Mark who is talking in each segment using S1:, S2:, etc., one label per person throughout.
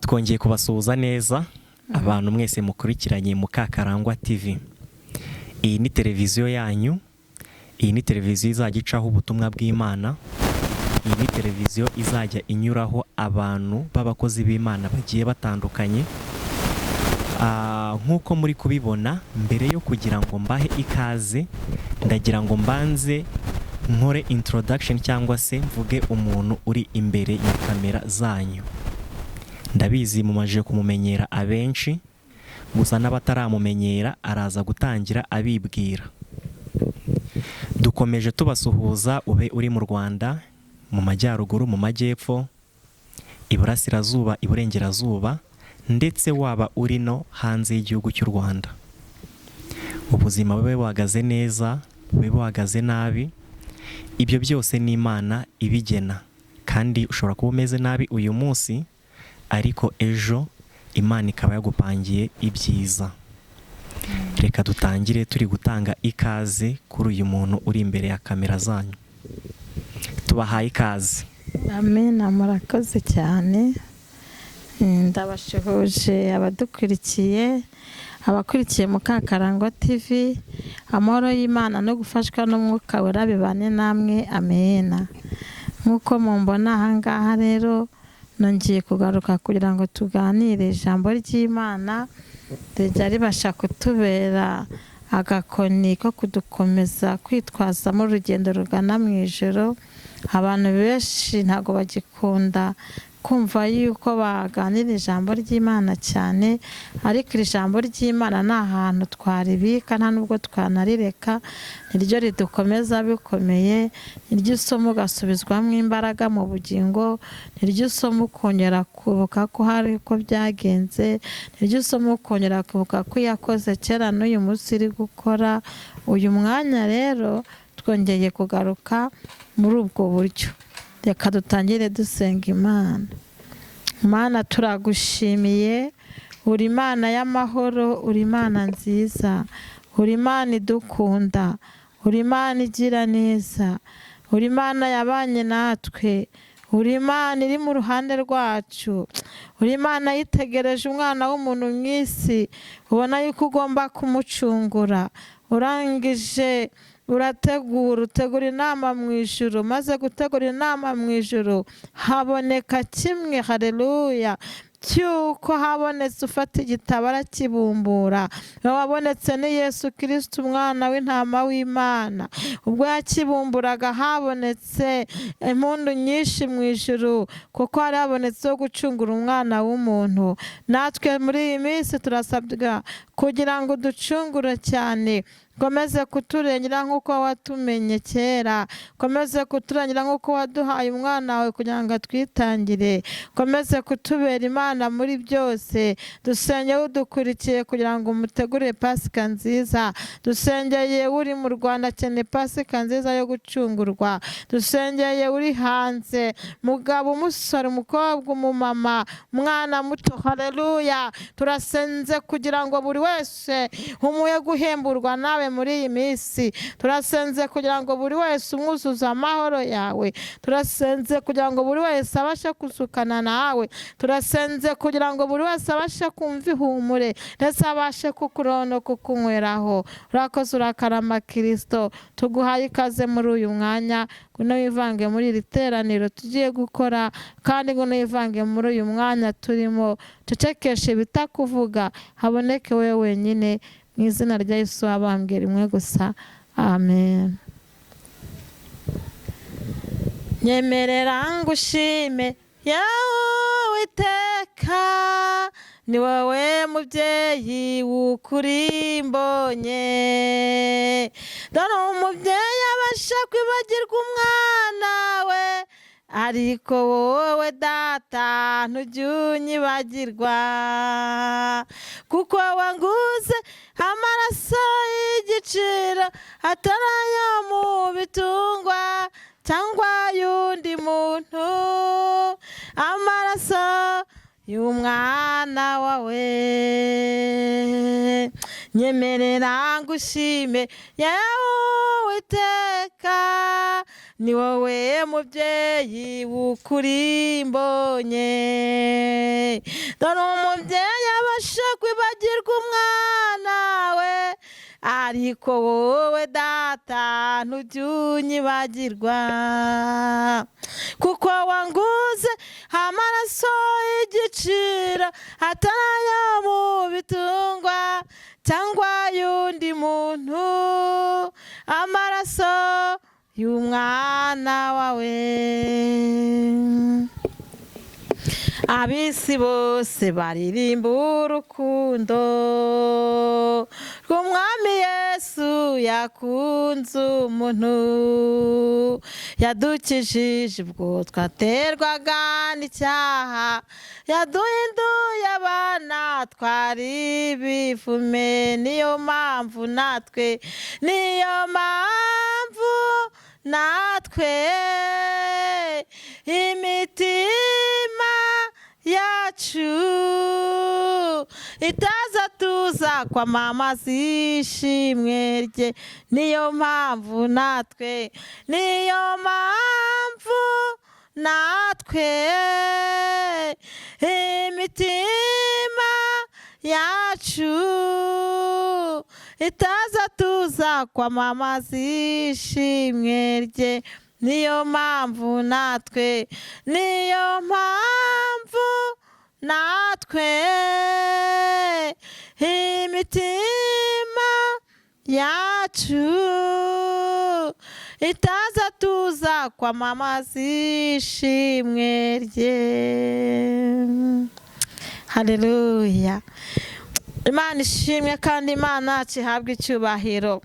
S1: Twongeye kubasuhuza neza abantu mwese mukurikiranye Mukakarangwa TV. Iyi ni televiziyo yanyu, iyi ni televiziyo izajya icaho ubutumwa bw'Imana, iyi ni televiziyo izajya inyuraho abantu b'abakozi b'Imana bagiye batandukanye. Nk'uko muri kubibona, mbere yo kugira ngo mbahe ikaze, ndagira ngo mbanze nkore introduction cyangwa se mvuge umuntu uri imbere ya kamera zanyu. Ndabizi mumaje kumumenyera abenshi, gusa n'abataramumenyera araza gutangira abibwira. Dukomeje tubasuhuza, ube uri mu Rwanda, mu majyaruguru, mu majyepfo, iburasirazuba, iburengerazuba, ndetse waba uri no hanze y'igihugu cy'u Rwanda. Ubuzima bube buhagaze neza, bube buhagaze nabi, ibyo byose ni Imana ibigena. Kandi ushobora kuba umeze nabi uyu munsi, ariko ejo Imana ikaba yagupangiye ibyiza. Reka dutangire turi gutanga ikaze kuri uyu muntu uri imbere ya kamera zanyu. Tubahaye ikaze.
S2: Amen, murakoze cyane. Ndabashuhuje abadukurikiye, abakurikiye Mukakarangwa TV. Amahoro y'Imana no gufashwa n'Umwuka Wera bibane namwe. Amen. Nkuko mumbona aha ngaha rero, nongeye kugaruka kugira ngo tuganire ijambo ry'Imana rijya ribasha kutubera agakoni ko kudukomeza kwitwaza mu rugendo rugana mu ijoro. Abantu benshi ntago bagikunda kumva yuko baganira ijambo ry'Imana cyane, ariko iri jambo ry'Imana nta hantu twaribika, nta nubwo twanarireka. Niryo ridukomeza bikomeye, niryo usoma ugasubizwamo imbaraga mu bugingo, niryo usoma ukongera kubuka ko hari uko byagenze, niryo usoma ukongera kubuka ko yakoze kera n'uyu munsi iri gukora. Uyu mwanya rero twongeye kugaruka muri ubwo buryo. Reka dutangire dusenga Imana. Mana, turagushimiye, uri Imana y'amahoro, uri Imana nziza, uri Imana idukunda, uri Imana igira neza, uri Imana yabanye natwe, uri Imana iri mu ruhande rwacu, uri Imana yitegereje umwana w'umuntu mu isi, ubona yuko ugomba kumucungura. Urangije utegura inama mu ijuru, maze gutegura inama mu ijuru haboneka kimwe, haleluya, cyuko habonetse ufata igitabo arakibumbura. Wabonetse ni Yesu Kristo, umwana w'intama w'Imana. Ubwo yakibumburaga habonetse impundu nyinshi mu ijuru, kuko hari habonetse wo gucungura umwana w'umuntu. Natwe muri iyi minsi turasabwa kugira ngo ducungure cyane. Komeze kuturengera nk'uko watumenye kera, komeze kuturengera nk'uko waduhaye umwana wawe kugira ngo atwitangire, komeze kutubera Imana muri byose. Dusengeye udukurikiye kugira ngo umutegure Pasika nziza, dusengeye uri mu Rwanda akeneye Pasika nziza yo gucungurwa, dusengeye uri hanze, mugabo, umusore, umukobwa, umumama, umwana muto, haleluya. Turasenze kugira ngo buri wese umuye guhemburwa nawe muri iyi minsi. Turasenze kugira ngo buri wese umwuzuza amahoro yawe, turasenze kugira ngo buri wese abashe kusukana nawe, turasenze kugira ngo buri wese abashe kumva ihumure, ndetse abashe kukurono kukunyweraho. Urakoze, urakarama Kristo. Tuguhaye ikaze muri uyu mwanya, ngwino wivange muri iri teraniro tugiye gukora, kandi ngwino wivange muri uyu mwanya turimo. Tucekeshe bitakuvuga, haboneke wewe wenyine, mu izina rya Yesu wabambwe rimwe gusa. Amen. Nyemerera ngushime yawe Uwiteka, ni wowe mubyeyi w'ukuri mbonye. Dore umubyeyi abasha kwibagirwa umwana we, ariko wowe Data ntujya unyibagirwa. Kuko wanguze amaraso y'igiciro, atari ayo mu bitungwa cyangwa y'undi muntu, amaraso y'umwana wawe. nyemerera ngushime yewe Uwiteka, ni wowe mubyeyi w'ukuri mbonye. Dore umubyeyi abasha kwibagirwa umwana we, ariko wowe data ntujya unyibagirwa, kuko wanguze amaraso y'igiciro atari ayo mu bitungwa cyangwa y'undi muntu, amaraso y'umwana wawe. Ab'isi bose baririmba urukundo rw'umwami Yesu yakunze umuntu, yadukijije ubwo twaterwaga n'icyaha, yaduhinduye abana twari ibivume. Niyo mpamvu natwe imitima yacu itaza tuza kwamamaza ishimwe rye. Niyo mpamvu natwe imitima yacu itaza tuza kwamamaza ishimwe rye. Niyo mpamvu natwe imitima yacu itaza tuza kwamamaza ishimwe rye. Haleluya. Imana ishimwe kandi Imana ihabwe icyubahiro.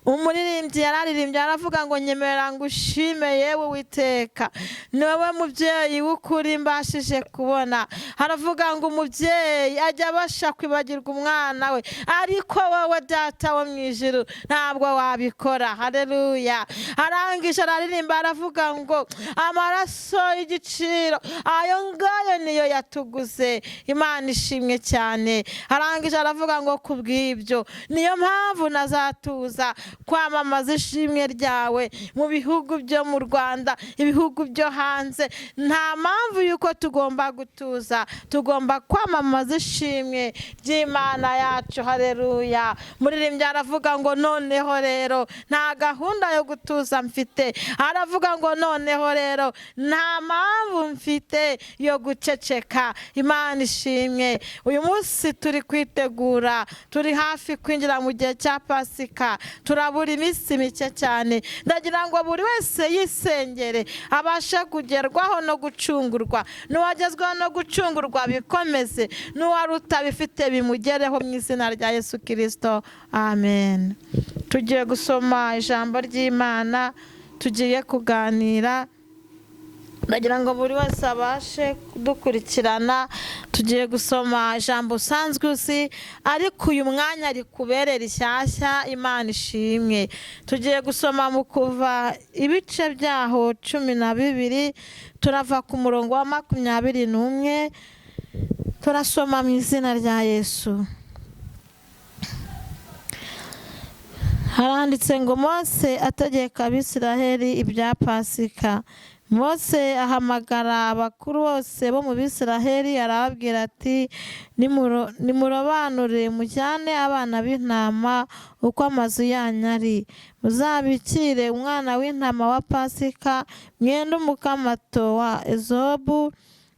S2: Umuririmbyi yararirimbye aravuga ngo nyemerera ngushime yewe Uwiteka, ni wowe mubyeyi w'ukuri mbashije kubona. Haravuga ngo umubyeyi ajya abasha kwibagirwa umwana we, ariko wowe data wo mu ijuru ntabwo wabikora. Haleluya. Arangije araririmba aravuga ngo amaraso y'igiciro ayo ngayo niyo yatuguze. Imana ishimwe cyane. Arangije aravuga ngo kubw'ibyo niyo mpamvu nazatuza kwamamaza ishimwe ryawe mu bihugu byo mu Rwanda, ibihugu byo hanze. Nta mpamvu yuko tugomba gutuza, tugomba kwamamaza ishimwe ry'Imana yacu. Haleluya. Muririmbyi aravuga ngo noneho rero nta gahunda yo gutuza mfite. Aravuga ngo noneho rero nta mpamvu mfite yo guceceka. Imana ishimwe. Uyu munsi turi kwitegura, turi hafi kwinjira mu gihe cya Pasika, turabura iminsi mike cyane. Ndagira ngo buri wese yisengere abashe kugerwaho no gucungurwa, n'uwagezweho no gucungurwa bikomeze, n'uwari utabifite bimugereho mu izina rya Yesu Kristo. Amen. Tugiye gusoma ijambo ry'Imana, tugiye kuganira. Ndagira ngo buri wese abashe kudukurikirana. Tugiye gusoma ijambo usanzwe uzi, ariko uyu mwanya rikuberera rishyashya. Imana ishimwe. Tugiye gusoma mu Kuva ibice byaho 12, turava ku murongo wa 21, turasoma mu izina rya Yesu. Haranditse ngo Mose ategeka Abisiraheli ibya Pasika. Mose ahamagara abakuru bose bo mu Bisiraheli arababwira ati nimurobanure mujyane abana b'intama uko amazu yanyu ari, muzabikire umwana w'intama wa Pasika, mwende umukamato wa ezobu,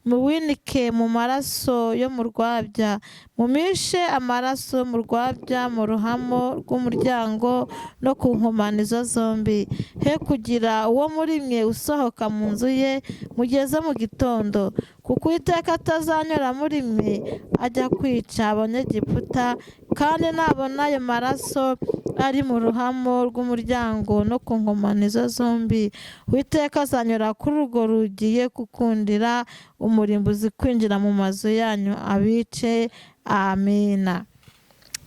S2: muwinike mu maraso yo mu rwabya, mumishe amaraso mu rwabya mu ruhamo rw'umuryango no ku nkomanizo zombi. He kugira uwo muri mwe usohoka mu nzu ye mugeze mu gitondo, kuko Uwiteka atazanyura muri mwe ajya kwica Abanyegiputa, kandi nabona ayo maraso ari mu ruhamo rw'umuryango no ku nkomanizo zombi, Uwiteka azanyura kuri urwo rugiye gukundira umurimbuzi kwinjira mu mazu yanyu abice. Amina.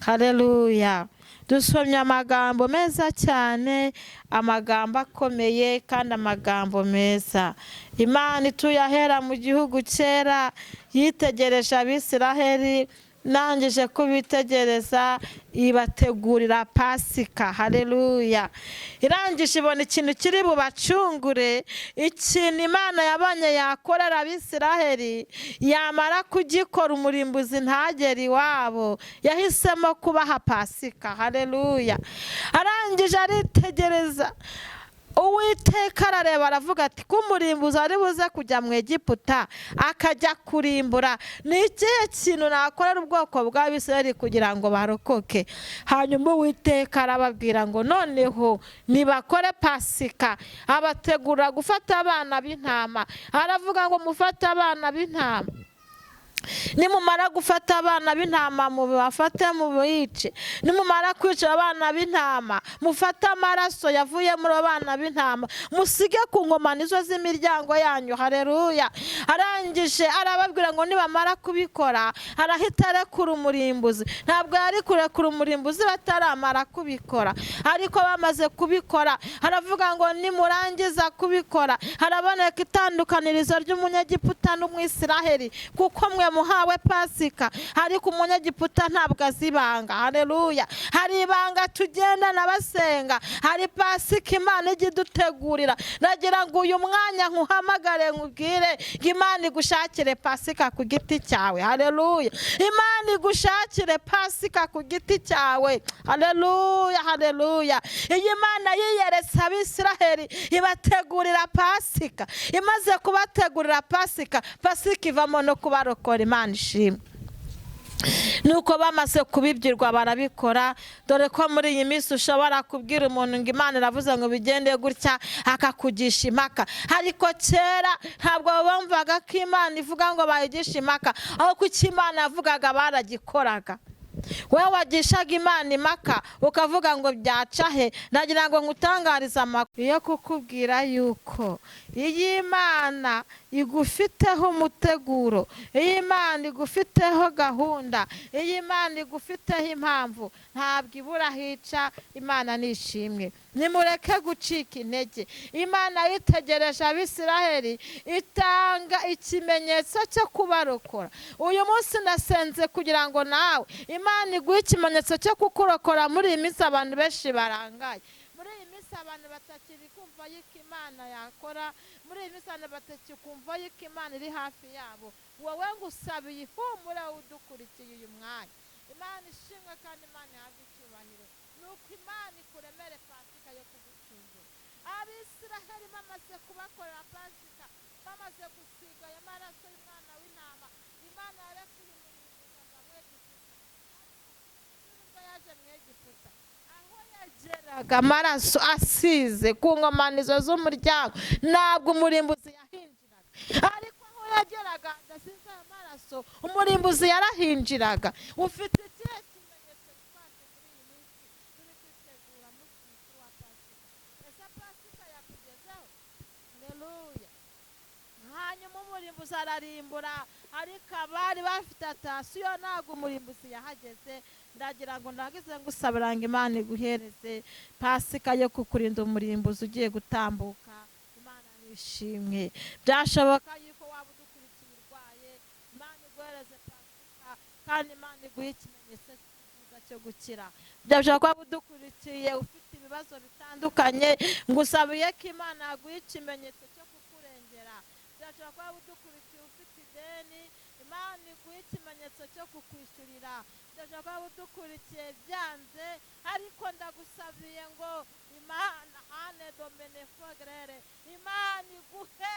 S2: Haleluya. Dusomye amagambo meza cyane, amagambo akomeye kandi amagambo meza. Imana ituyahera mu gihugu cyera yitegereje Abisiraheli nangije kubitegereza ibategurira pasika. Haleluya. Irangije ibona ikintu kiri bubacungure, ikintu Imana yabonye yakorera Abisiraheli, yamara kugikora umurimbuzi ntagere iwabo, yahisemo kubaha pasika. Haleluya. Arangije aritegereza, Uwiteka arareba aravuga ati ko umurimbuzi ari buze kujya mu Egiputa akajya kurimbura, ni ikihe kintu nakorera ubwoko bw'Abisiraheli kugira ngo barokoke? Hanyuma Uwiteka arababwira ngo noneho nibakore pasika. Abategura gufata abana b'intama, aravuga ngo mufate abana b'intama, nimumara gufata abana b'intama mubafate mubice, nimumara kwica abana b'intama mufate amaraso yavuye muri abana b'intama musige ku nkomanizo z'imiryango yanyu. Haleluya. Arangije arababwira ngo nibamara kubikora arahita arekura umurimbuzi. Ntabwo yari kurekura umurimbuzi bataramara kubikora, ariko bamaze kubikora aravuga ngo nimurangiza kubikora haraboneka itandukanirizo ry'umunyegiputa n'umwisiraheli, kuko mwe muhawe pasika, ariko umunyegiputa ntabwo azibanga. Haleluya. Hari ibanga tugendana basenga, hari pasika Imana ijya idutegurira. Nagira ngo uyu mwanya nkuhamagare nkubwire ngo Imana igushakire pasika ku giti cyawe. Haleluya. Imana igushakire pasika ku giti cyawe. Haleluya. Haleluya. Iyi Imana yiyeretse Abisiraheli ibategurira pasika, imaze kubategurira pasika, pasika ivamo no kubarokora. Imana ishimwe. Nuko bamaze kubibwirwa barabikora. Dore ko muri iyi minsi ushobora kubwira umuntu ngo Imana iravuze ngo bigende gutya akakugisha impaka, ariko kera ntabwo bumvaga ko Imana ivuga ngo bayigishe impaka, aho kuko Imana yavugaga baragikoraga. Wewe wagishaga Imana impaka ukavuga ngo byaca he? Nagira ngo ngutangarize amakuru yo kukubwira yuko iyi Imana igufiteho umuteguro, iyi Imana igufiteho gahunda, iyi Imana igufiteho impamvu, ntabwo ibura hica. Imana nishimwe. Nimureke gucika intege. Imana yitegereje Abisiraheli itanga ikimenyetso cyo kubarokora. Uyu munsi nasenze kugira ngo nawe Imana iguhe ikimenyetso cyo kukurokora. Muri iyi minsi abantu benshi barangaye, muri iyi minsi abantu batakiri kumva yuko Imana yakora, muri iyi minsi abantu batakiri kumva yuko Imana iri hafi yabo. Wowe ngusabiye ihumure udukurikiye uyu mwanya. Imana ishimwe kandi Imana ihabwe icyubahiro. Nuko Imana ikuremere pasika yo kugucungura. Abisiraheli bamaze kubakorera pasika, bamaze gusiga aya maraso y'umwana w'intama, Imana yarekuye umurimbuzi aza mu Egiputa. Nubwo yaje mu Egiputa, aho yageraga amaraso asize ku nkomanizo z'umuryango, ntabwo umurimbuzi yahinjiraga, ariko aho yageraga adasize amaraso umurimbuzi yarahinjiraga. Ufite ikihe kimenyetso twaje muri iyi minsi turi kwitegura munsi mukuru wa pasika? Ese pasika yakugezeho? Haleluya. Hanyuma umurimbuzi ararimbura, ariko abari bafite atasiyo ntabwo umurimbuzi yahageze. Ndagira ngo ndagize ngusabira ngo Imana iguhereze pasika yo kukurinda umurimbuzi ugiye gutambuka. Imana nishimwe. Byashoboka yuko waba udukurikiye urwaye, Imana iguhereze pasika kandi Imana iguhe ikimenyetso cyiza cyo gukira. Byashoboka waba udukurikiye ufite ibibazo bitandukanye, ngusabiye ko Imana yaguha ikimenyetso cyo kukurengera. Byashoboka waba udukurikiye ufite ideni, Imana iguha ikimenyetso cyo kukwishyurira. Byashoboka waba udukurikiye byanze, ariko ndagusabiye ngo Imana ane domene fogere, Imana iguhe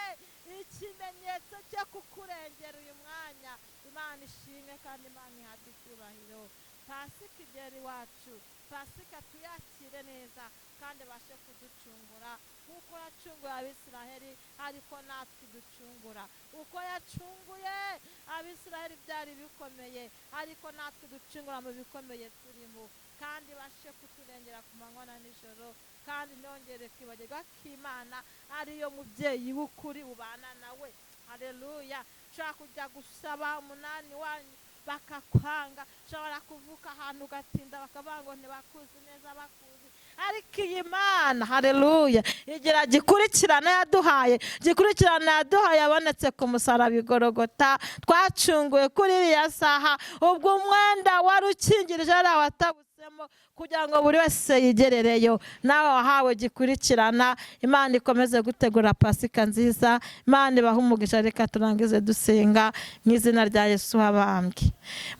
S2: ikimenyetso cyo kukurengera uyu mwanya. Imana ishimwe kandi Imana ihabwe icyubahiro. Pasika igera iwacu, pasika tuyakire neza kandi abashe kuducungura kuko yacunguye Abisiraheli, ariko natwe ducungura. Uko yacunguye Abisiraheli byari bikomeye, ariko natwe ducungura mu bikomeye turimo, kandi bashe kuturengera ku manywa na nijoro. Kandi nongere kwibagirwa ko Imana ariyo mubyeyi w'ukuri ubana nawe. Haleluya. Ushaka kujya gusaba umunani wanyu bakakwanga, ushobora kuvuka ahantu ugatinda bakavuga ngo ntibakuzi neza, bakuzi. Ariko iyi Mana, haleluya, igira gikurikirana yaduhaye, yabonetse ku musaraba i Golgotha, twacunguwe kuri iriya saha, ubwo umwenda wari ukingirije ari awatabutsemo, kugira ngo buri wese yigerereyo. Nawe wahawe gikurikirana. Imana ikomeze gutegura Pasika nziza. Imana ibahe umugisha. Reka turangize dusenga mu izina rya Yesu wabambwe.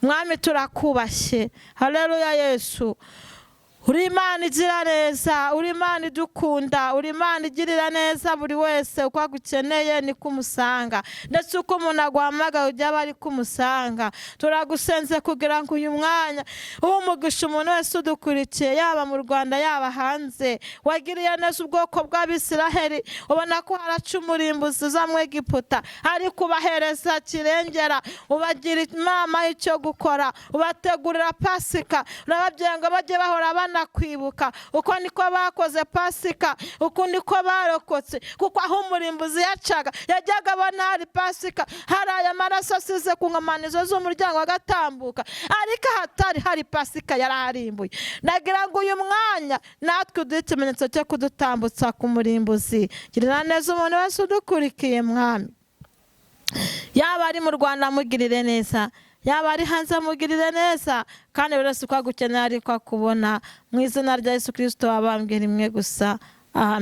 S2: Mwami, turakubashye. Haleluya Yesu. Uri Imana igira neza, uri Imana idukunda, uri Imana igirira neza buri wese uko agukeneye ni kumusanga, ndetse uko umuntu aguhamagaye ujya aba ari kumusanga. Turagusenze kugira ngo uyu mwanya umugisha umuntu wese udukurikiye, yaba mu Rwanda yaba hanze. Wagiriye neza ubwoko bw'Abisiraheli, ubona ko haraca umurimbuzi uza mu Egiputa, ari kubahereza kirengera, ubagira inama y'icyo gukora, ubategurira Pasika, urababwira ngo bajye bahora kwibuka uko niko bakoze Pasika, uko niko barokotse, kuko aho umurimbuzi yacaga yajyaga abona hari Pasika, hari aya maraso asize ku nkomanizo z'umuryango agatambuka, ariko hatari hari Pasika yaraharimbuye. Nagira ngo uyu mwanya natwe uduhe ikimenyetso cyo kudutambutsa ku murimbuzi. Girira neza umuntu wese udukurikiye Mwami, yaba ari mu Rwanda amugirire neza, yaba ari hanze amugirire neza, kandi buri wese uko agukeneye ariko akubona. Mu izina rya Yesu Kristo wabambwe rimwe gusa, amen.